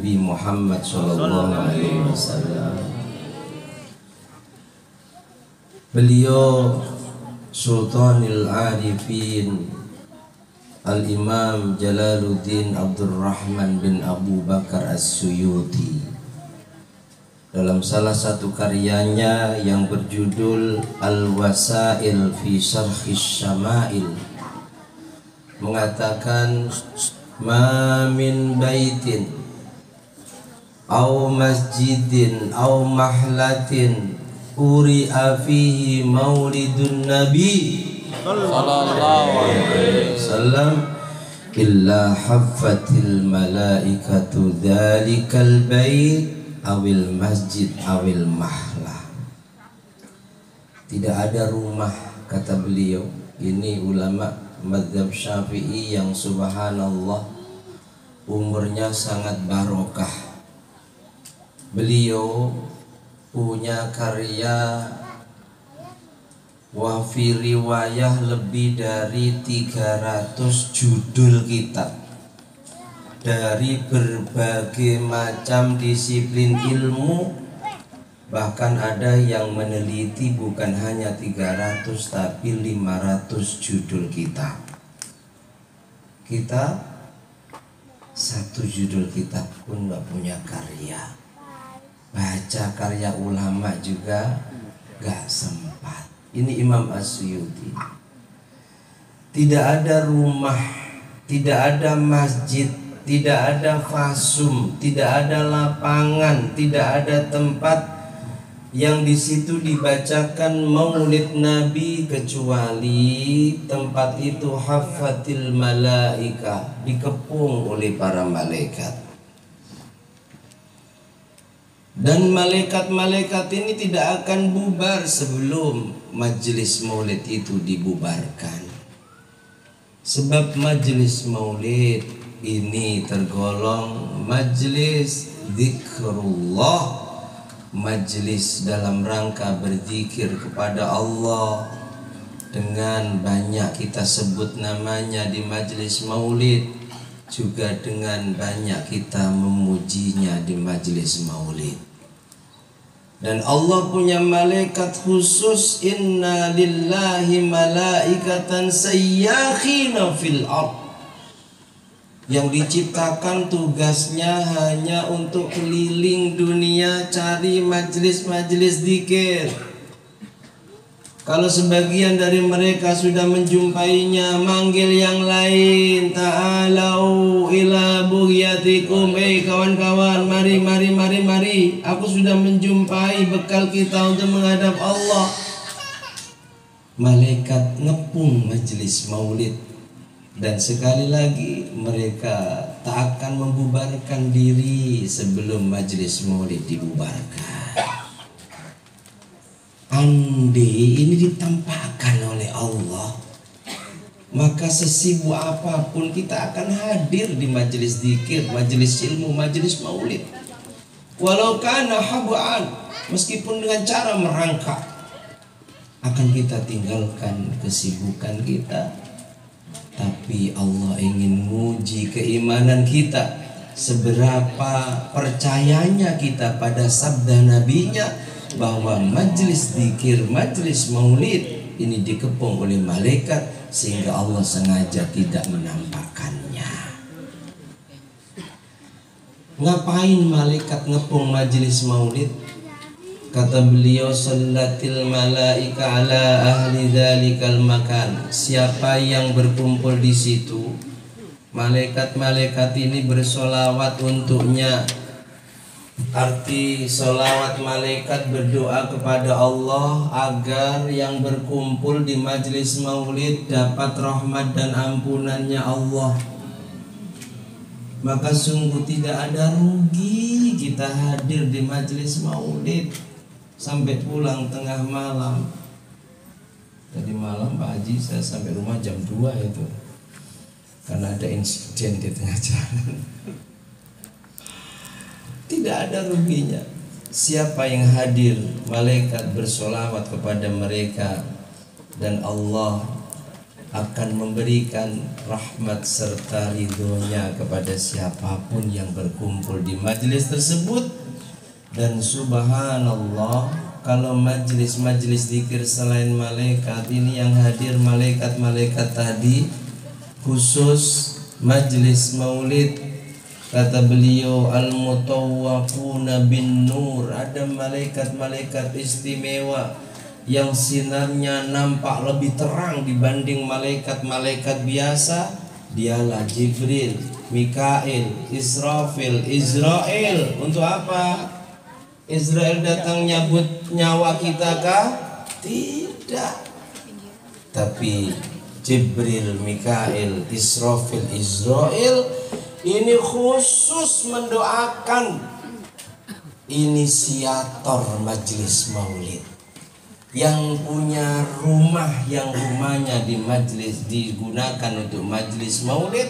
Nabi Muhammad sallallahu alaihi wasallam. Beliau Sultanul Arifin Al-Imam Jalaluddin Abdurrahman bin Abu Bakar As-Suyuti dalam salah satu karyanya yang berjudul Al-Wasail fi Syarhis Syama'il mengatakan, ma min baitin au masjidin au mahlatin uri'a fihi maulidun nabi sallallahu alaihi wasallam illa haffatil malaikatu dzalikal bait awil masjid awil mahlah. Tidak ada rumah, kata beliau, ini ulama mazhab Syafi'i yang subhanallah umurnya sangat barokah. Beliau punya karya wafi riwayah lebih dari 300 judul kitab dari berbagai macam disiplin ilmu. Bahkan ada yang meneliti bukan hanya 300 tapi 500 judul kitab. Kita satu judul kitab pun gak punya karya. Baca karya ulama juga gak sempat. Ini Imam As-Suyuti. Tidak ada rumah, tidak ada masjid, tidak ada fasum, tidak ada lapangan, tidak ada tempat yang di situ dibacakan maulid Nabi kecuali tempat itu haffatil malaika, dikepung oleh para malaikat. Dan malaikat-malaikat ini tidak akan bubar sebelum majelis maulid itu dibubarkan. Sebab majelis maulid ini tergolong majelis zikrullah, majelis dalam rangka berzikir kepada Allah. Dengan banyak kita sebut namanya di majelis maulid, juga dengan banyak kita memujinya di majelis maulid. Dan Allah punya malaikat khusus, inna lillahi malaikatan sayyakhina fil ard, yang diciptakan tugasnya hanya untuk keliling dunia cari majelis-majelis zikir. Kalau sebagian dari mereka sudah menjumpainya, manggil yang lain, ta'alau ila buhyatikum, kawan-kawan, mari, aku sudah menjumpai bekal kita untuk menghadap Allah. Malaikat ngepung majelis maulid. Dan sekali lagi mereka tak akan membubarkan diri sebelum majelis maulid dibubarkan. Andai ini ditampakkan oleh Allah, maka sesibuk apapun kita akan hadir di majelis zikir, majelis ilmu, majelis maulid. Walau kana habu'an, meskipun dengan cara merangkak, akan kita tinggalkan kesibukan kita. Tapi Allah ingin menguji keimanan kita, seberapa percayanya kita pada sabda nabinya bahwa majelis zikir, majelis maulid ini dikepung oleh malaikat, sehingga Allah sengaja tidak menampakkannya. Ngapain malaikat ngepung majelis maulid? Kata beliau, sallatil malaika ala ahli dzalikal makan. Siapa yang berkumpul di situ, malaikat-malaikat ini bersolawat untuknya. Arti solawat malaikat berdoa kepada Allah agar yang berkumpul di majelis maulid dapat rahmat dan ampunannya Allah. Maka sungguh tidak ada rugi kita hadir di majelis maulid sampai pulang tengah malam. Tadi malam Pak Haji saya sampai rumah jam 2 itu, karena ada insiden di tengah jalan. Tidak ada ruginya. Siapa yang hadir, malaikat bersolawat kepada mereka, dan Allah akan memberikan rahmat serta ridhonya kepada siapapun yang berkumpul di majelis tersebut. Dan subhanallah, kalau majelis-majelis zikir selain malaikat ini yang hadir malaikat-malaikat tadi, khusus majelis maulid, kata beliau al-mutawwaquna bin nur, ada malaikat-malaikat istimewa yang sinarnya nampak lebih terang dibanding malaikat-malaikat biasa. Dialah Jibril, Mikail, Israfil, Israel. Untuk apa? Israel datang nyabut nyawa kita kah? Tidak. Tapi Jibril, Mikail, Israfil, Israel ini khusus mendoakan inisiator majelis maulid yang punya rumah, yang rumahnya di majelis digunakan untuk majelis maulid.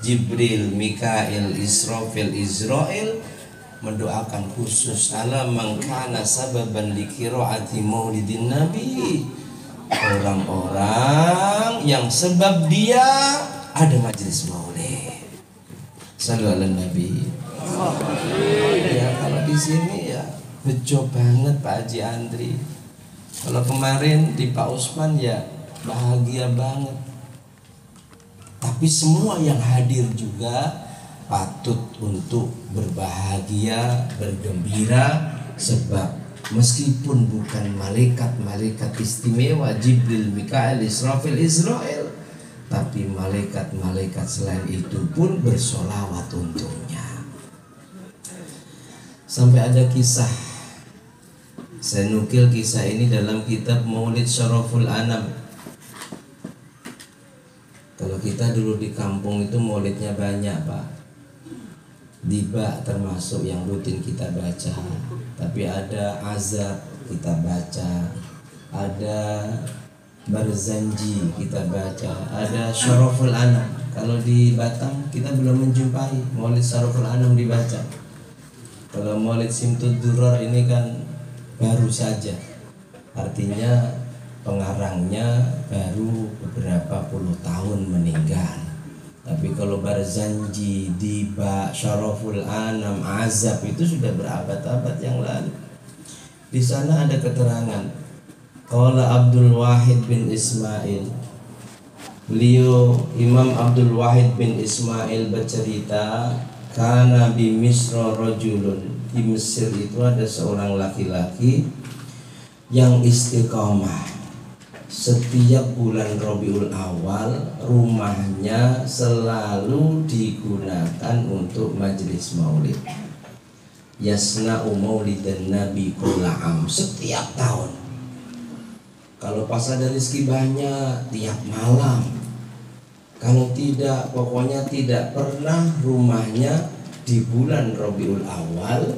Jibril, Mikail, Israfil, Israel mendoakan khusus ala man kana sababan li qiraati maulidin nabi, orang-orang yang sebab dia ada majelis maulid. Sallallahu alaihi nabi. Ya, kalau di sini ya bejo banget Pak Haji Andri. Kalau kemarin di Pak Usman ya bahagia banget. Tapi semua yang hadir juga patut untuk berbahagia, bergembira, sebab meskipun bukan malaikat-malaikat istimewa Jibril, Mikail, Israfil, Israel, tapi malaikat-malaikat selain itu pun bersolawat untuknya. Sampai ada kisah, saya nukil kisah ini dalam kitab Maulid Syaraful Anam. Kalau kita dulu di kampung itu maulidnya banyak Pak. Diba termasuk yang rutin kita baca, tapi ada azab kita baca, ada barzanji kita baca, ada syaraful anam. Kalau di Batam kita belum menjumpai maulid syaraful anam dibaca. Kalau maulid simtud duror ini kan baru saja, artinya pengarangnya baru beberapa puluh tahun meninggal. Tapi kalau barzanji, diba, syaraful anam, azab itu sudah berabad-abad yang lalu. Di sana ada keterangan. Qala Abdul Wahid bin Ismail. Beliau Imam Abdul Wahid bin Ismail bercerita, kana bi Misra rajulun. Di Mesir itu ada seorang laki-laki yang istiqomah. Setiap bulan Rabiul Awal rumahnya selalu digunakan untuk majelis maulid. Yasna'u maulidan nabi kulla'am, setiap tahun. Kalau pas ada rezeki banyak, tiap malam. Kalau tidak, pokoknya tidak pernah rumahnya di bulan Rabiul Awal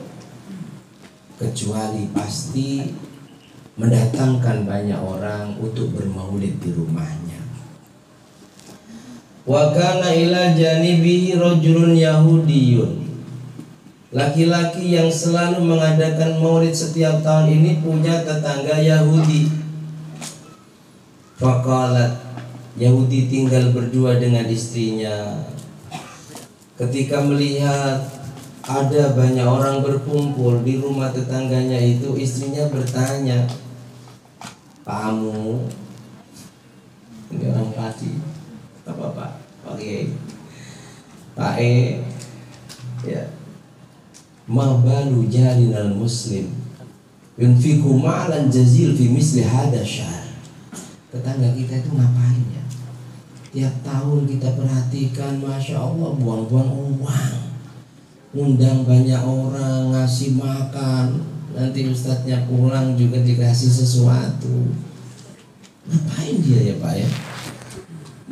kecuali pasti mendatangkan banyak orang untuk bermaulid di rumahnya. Wa kana ila janibihi rajulun yahudiyun. Laki-laki yang selalu mengadakan maulid setiap tahun ini punya tetangga Yahudi. Faqalat, Yahudi tinggal berdua dengan istrinya. Ketika melihat ada banyak orang berkumpul di rumah tetangganya itu, istrinya bertanya, Pak Amu, ini orang Pati, apa Pak? Pak E, Pak E, ya, ma balu jarinal muslim yunfiku ma'lan jazil fi misli hada syahr. Tetangga kita itu ngapain ya? Tiap tahun kita perhatikan, Masya Allah, buang-buang uang, undang banyak orang, ngasih makan, nanti ustadznya pulang juga dikasih sesuatu. Ngapain dia ya Pak ya?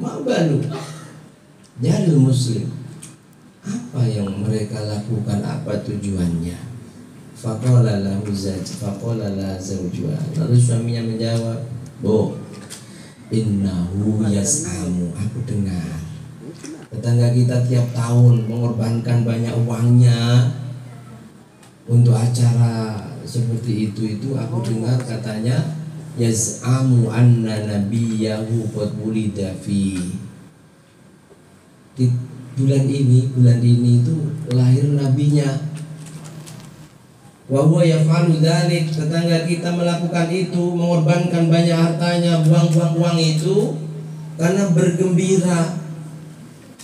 Mabalu jalil muslim, apa yang mereka lakukan, apa tujuannya? Faqala lahu zawjuha, lalu suaminya menjawab, "Bu, innahu yas'amu, aku dengar tetangga kita tiap tahun mengorbankan banyak uangnya untuk acara seperti itu aku dengar katanya yaz'amu anna nabiyahu qad wulida fi. Di bulan ini itu lahir nabinya. Wa huwa yaf'alu dzalik, tetangga kita melakukan itu, mengorbankan banyak hartanya, buang-buang uang itu karena bergembira,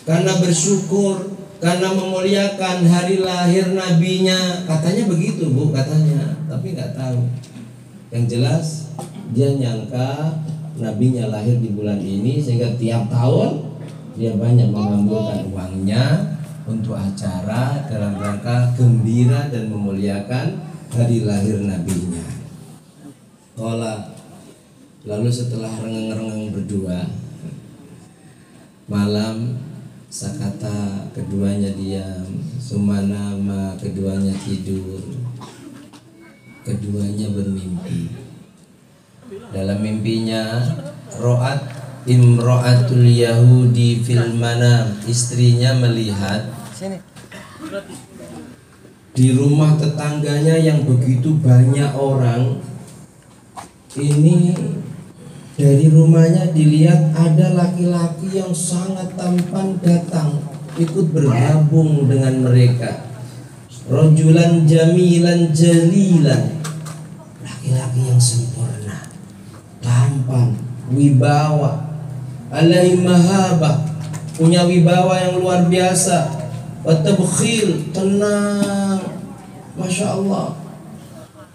karena bersyukur, karena memuliakan hari lahir nabinya. Katanya begitu, Bu, katanya, tapi nggak tahu. Yang jelas dia nyangka nabinya lahir di bulan ini, sehingga tiap tahun dia banyak mengambilkan uangnya untuk acara dalam rangka gembira dan memuliakan hari lahir nabinya. Lalu setelah rengeng-rengeng berdua, malam sakata keduanya diam, sumanama keduanya tidur, keduanya bermimpi. Dalam mimpinya, ro'at imro'atul Yahudi fil manam, istrinya melihat di rumah tetangganya yang begitu banyak orang. Ini dari rumahnya dilihat ada laki-laki yang sangat tampan datang ikut bergabung dengan mereka. Rajulan jamilan jalilan, laki-laki yang sempurna, tampan, wibawa, alaihi mahabah, punya wibawa yang luar biasa. Watabkhil, tenang, masya Allah.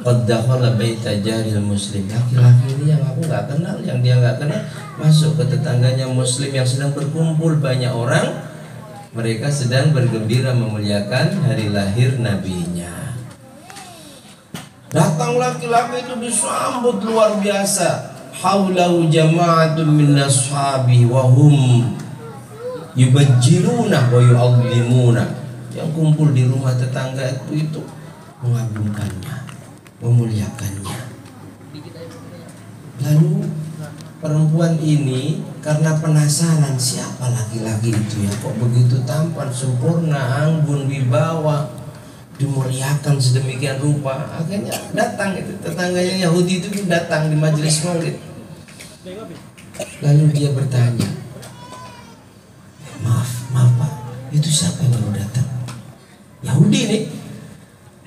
Qad dakhala baita jaril muslim, laki-laki ini yang aku nggak kenal, yang dia nggak kenal, masuk ke tetangganya muslim yang sedang berkumpul banyak orang. Mereka sedang bergembira memuliakan hari lahir nabinya. Datang laki-laki itu disambut luar biasa. Haulahu jama'atun min ashabi wa hum yubajjiluna wa yu'azzimuna. Yang kumpul di rumah tetangga itu mengagungkannya, memuliakannya. Lalu perempuan ini karena penasaran siapa laki-laki itu ya, kok begitu tampan, sempurna, anggun, wibawa, dimuliakan sedemikian rupa. Akhirnya datang itu tetangganya Yahudi itu datang di majelis maulid. Lalu dia bertanya, maaf Pak, itu siapa yang baru datang? Yahudi nih.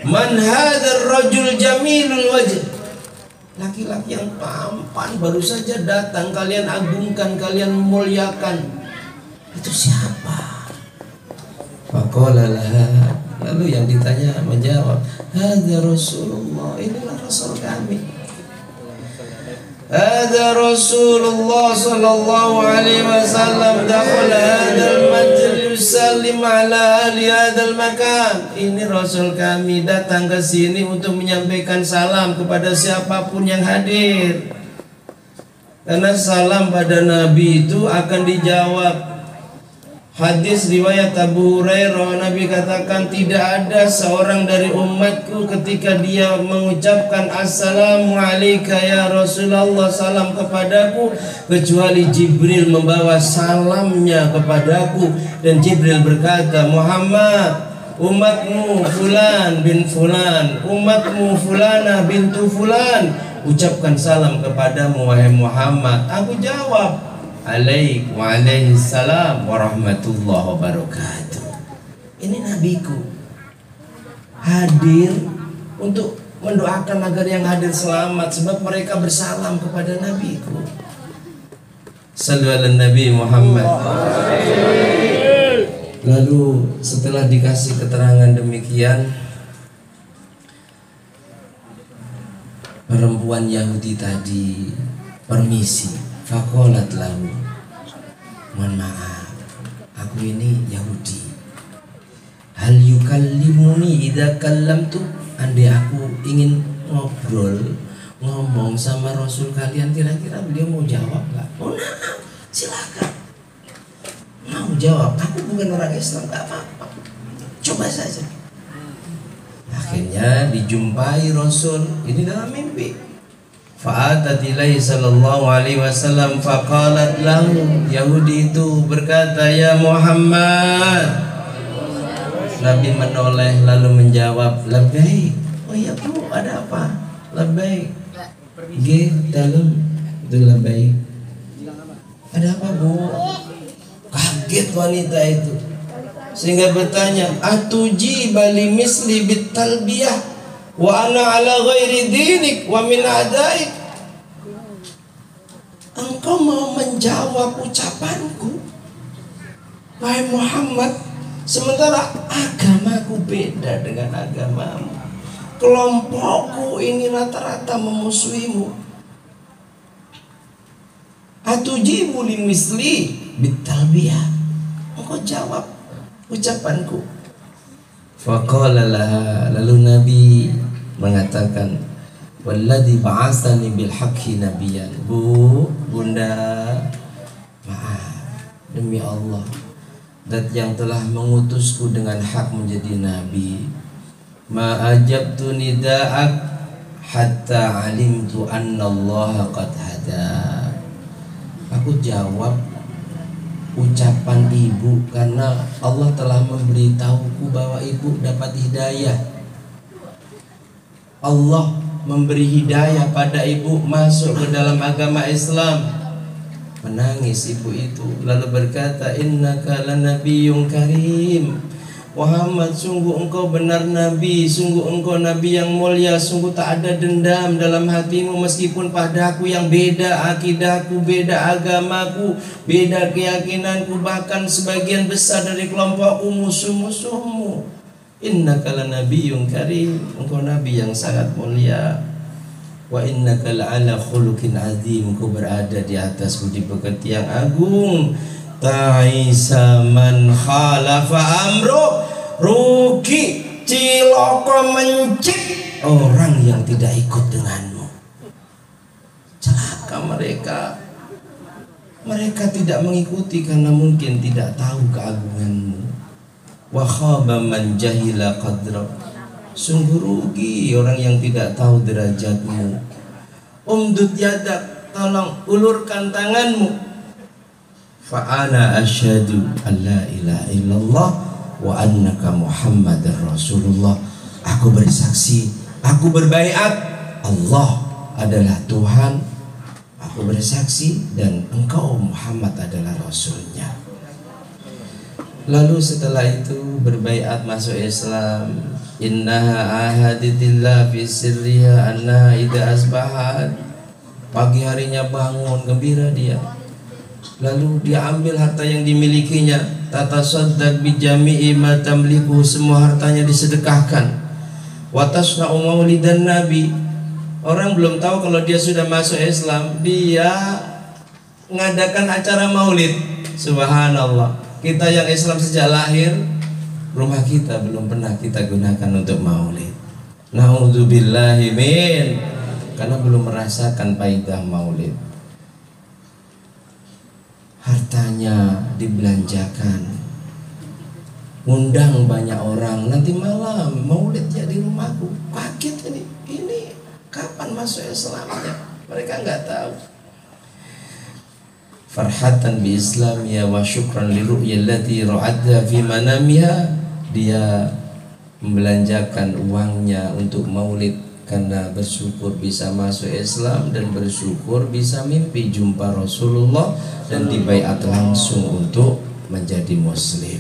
Man hadzal rajul jamilul wajh, laki-laki yang tampan baru saja datang, kalian agungkan, kalian muliakan. Itu siapa? Faqala laha, lalu yang ditanya menjawab, hadza Rasulullah, inilah Rasul kami. Hadza Rasulullah sallallahu alaihi wasallam dakhala hadzal majlis yusallim ala ahli hadzal makan. Ini Rasul kami datang ke sini untuk menyampaikan salam kepada siapapun yang hadir. Karena salam pada Nabi itu akan dijawab. Hadis riwayat Abu Hurairah, Nabi katakan tidak ada seorang dari umatku ketika dia mengucapkan assalamu alayka ya Rasulullah, salam kepadaku, kecuali Jibril membawa salamnya kepadaku. Dan Jibril berkata, Muhammad, umatmu fulan bin fulan, umatmu fulana bintu fulan, ucapkan salam kepadamu wahai Muhammad. Aku jawab, alaik wa alaihi salam warahmatullahi wabarakatuh. Ini nabiku hadir untuk mendoakan agar yang hadir selamat, sebab mereka bersalam kepada nabiku. Sallu ala Nabi Muhammad. Lalu setelah dikasih keterangan demikian, perempuan Yahudi tadi permisi. Faqalat lahu, mohon maaf, aku ini Yahudi. Hal yukallimuni idza kallamtu, andai aku ingin ngomong sama Rasul kalian, kira-kira beliau mau jawab nggak? Oh nah, silakan. Mau jawab, aku bukan orang Islam, nggak apa-apa, coba saja. Akhirnya dijumpai Rasul ini dalam mimpi. Fa'atat ilaihi sallallahu alaihi wasallam faqalat lahu, Yahudi itu berkata, ya Muhammad. Nabi menoleh lalu menjawab, labbaik. Oh ya Bu, ada apa? Labbaik. G dalam itulah baik. Ada apa bu? Kaget wanita itu sehingga bertanya, atuji bali misli bit talbiyah wa ana ala ghairi dinik wa min adaik. Engkau mau menjawab ucapanku wahai Muhammad, sementara agamaku beda dengan agamamu, kelompokku ini rata-rata memusuhimu. Atujibu li misli bitalbiyah, engkau jawab ucapanku. Faqala laha, lalu Nabi mengatakan, walladzi ba'atsani bil haqqi nabiyyan. Bunda, maaf, demi Allah, zat yang telah mengutusku dengan hak menjadi nabi. Ma ajabtu nida'ak hatta alimtu anna Allah qad hada. Aku jawab ucapan ibu karena Allah telah memberitahuku bahwa ibu dapat hidayah. Allah memberi hidayah pada ibu masuk ke dalam agama Islam. Menangis ibu itu lalu berkata, innaka lanabiyyun karim. Muhammad, sungguh engkau benar nabi, sungguh engkau nabi yang mulia, sungguh tak ada dendam dalam hatimu meskipun padaku yang beda akidahku, beda agamaku, beda keyakinanku, bahkan sebagian besar dari kelompokku musuh-musuhmu. Innaka lanabiyyun karim, engkau nabi yang sangat mulia. Wa innaka la'ala khuluqin azim, engkau berada di atas budi pekerti yang agung. Ta'isa man khalafa amru, rugi ciloko mencik orang yang tidak ikut denganmu. Celaka mereka. Mereka tidak mengikuti karena mungkin tidak tahu keagunganmu. Wa khaba man jahila qadra, sungguh rugi orang yang tidak tahu derajatmu. Umdud yadak, tolong ulurkan tanganmu. Fa'ana asyhadu an la ilaha illallah wa annaka Muhammadar Rasulullah. Aku bersaksi, aku berbaiat Allah adalah Tuhan. Aku bersaksi dan engkau Muhammad adalah Rasulnya. Lalu setelah itu berbaiat masuk Islam. Innaha ahaditillah fi sirriha annaha idza asbahat. Pagi harinya bangun gembira dia. Lalu dia ambil harta yang dimilikinya, tatasaddaq bi jami'i ma tamliku, semua hartanya disedekahkan. Wa tasna'u maulidan nabi. Orang belum tahu kalau dia sudah masuk Islam, dia mengadakan acara maulid. Subhanallah. Kita yang Islam sejak lahir, rumah kita belum pernah kita gunakan untuk maulid. Na'udzubillahi min, karena belum merasakan paidah maulid. Hartanya dibelanjakan, undang banyak orang, nanti malam maulid ya di rumahku. Kaget ini kapan masuk Islamnya? Mereka nggak tahu. Farhatan bi Islamiyya wa syukran li ru'yallati ra'adha fi manamiha. Dia membelanjakan uangnya untuk maulid karena bersyukur bisa masuk Islam dan bersyukur bisa mimpi jumpa Rasulullah dan dibaiat langsung untuk menjadi muslim.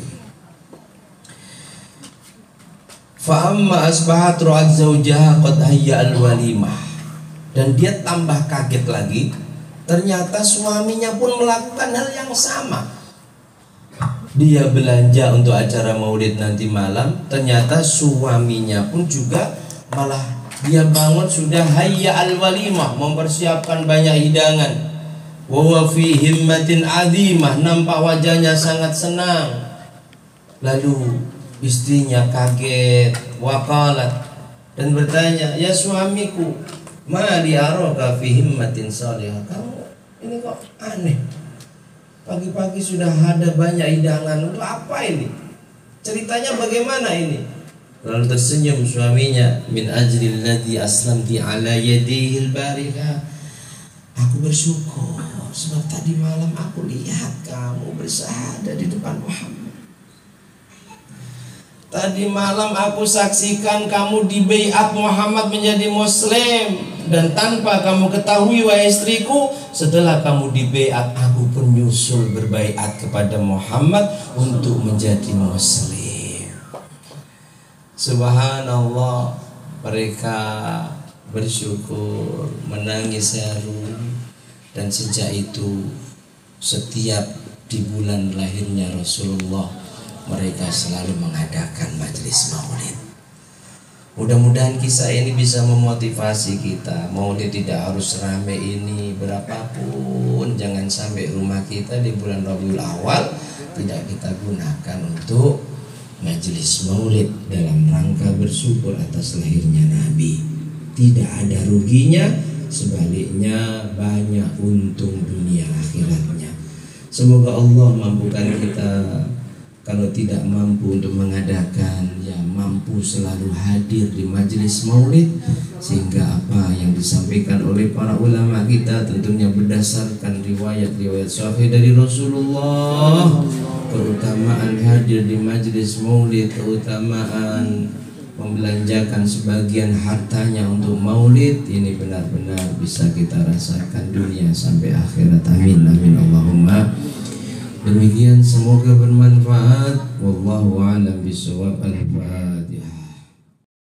Fa amma asbahat ra'at zawjaha qad hayya al-walimah. Dan dia tambah kaget lagi, ternyata suaminya pun melakukan hal yang sama. Dia belanja untuk acara maulid nanti malam, ternyata suaminya pun juga malah dia bangun sudah hayya al-walimah, mempersiapkan banyak hidangan. Wa huwa fi himmatin azimah, nampak wajahnya sangat senang. Lalu istrinya kaget, waqalat, dan bertanya, ya suamiku, ma li araka fi himmatin salihah. Kamu ini kok aneh, pagi-pagi sudah ada banyak hidangan, untuk apa ini? Ceritanya bagaimana ini? Lalu tersenyum suaminya, min ajril ladzi aslamti ala yadihi al-barika. Aku bersyukur sebab tadi malam aku lihat kamu bersyahadah di depan Muhammad. Tadi malam aku saksikan kamu dibaiat Muhammad menjadi muslim. Dan tanpa kamu ketahui wahai istriku, setelah kamu dibaiat, aku pun nyusul berbaiat kepada Muhammad untuk menjadi muslim. Subhanallah, mereka bersyukur, menangis haru. Dan sejak itu setiap di bulan lahirnya Rasulullah, mereka selalu mengadakan majelis maulid. Mudah-mudahan kisah ini bisa memotivasi kita. Maulid tidak harus ramai ini berapapun. Jangan sampai rumah kita di bulan Rabiul Awal tidak kita gunakan untuk majelis maulid dalam rangka bersyukur atas lahirnya Nabi. Tidak ada ruginya, sebaliknya banyak untung dunia akhiratnya. Semoga Allah mampukan kita. Kalau tidak mampu untuk mengadakan, ya mampu selalu hadir di majelis maulid, sehingga apa yang disampaikan oleh para ulama kita tentunya berdasarkan riwayat-riwayat sahih dari Rasulullah, keutamaan hadir di majelis maulid, keutamaan membelanjakan sebagian hartanya untuk maulid, ini benar-benar bisa kita rasakan dunia sampai akhirat. Amin amin Allahumma. Demikian, semoga bermanfaat. Wallahu a'lam bishawab. Al-Fatihah.